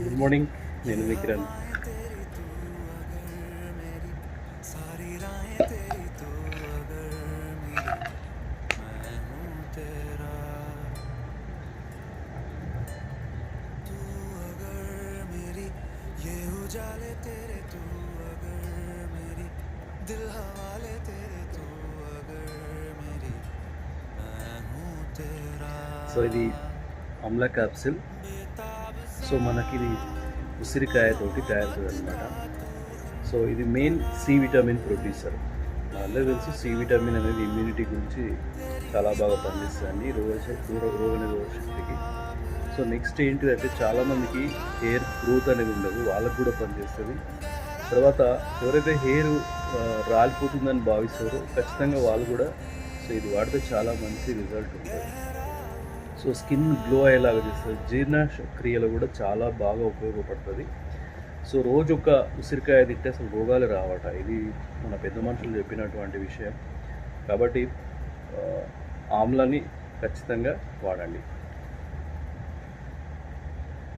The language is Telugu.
Good morning. నేను విక్రమ్. సో ఇది అమ్లా క్యాప్సిల్. సో మనకి ఇది ఉసిరికాయతోటి తయారవుతుంది అనమాట. సో ఇది మెయిన్ సి విటమిన్ ప్రొడ్యూసర్. అందరూ తెలుసు సి విటమిన్ అనేది ఇమ్యూనిటీ గురించి చాలా బాగా పనిచేస్తుంది రోగనిరోధక శక్తికి. సో నెక్స్ట్ ఏంటిదంటే చాలామందికి హెయిర్ గ్రోత్ అనేది ఉండదు, వాళ్ళకు కూడా పనిచేస్తుంది. తర్వాత ఎవరైతే హెయిర్ రాలిపోతుందని భావిస్తారో ఖచ్చితంగా వాళ్ళు కూడా సో ఇది వాడితే చాలా మంచి రిజల్ట్ ఉంటుంది. సో స్కిన్ గ్లో అయ్యేలాగా చేస్తుంది, జీర్ణక్రియలో కూడా చాలా బాగా ఉపయోగపడుతుంది. సో రోజు ఒక ఉసిరికాయ తింటే అసలు రోగాలు రావట, ఇది మన పెద్ద మనుషులు చెప్పినటువంటి విషయం. కాబట్టి ఆమ్లాని ఖచ్చితంగా వాడండి.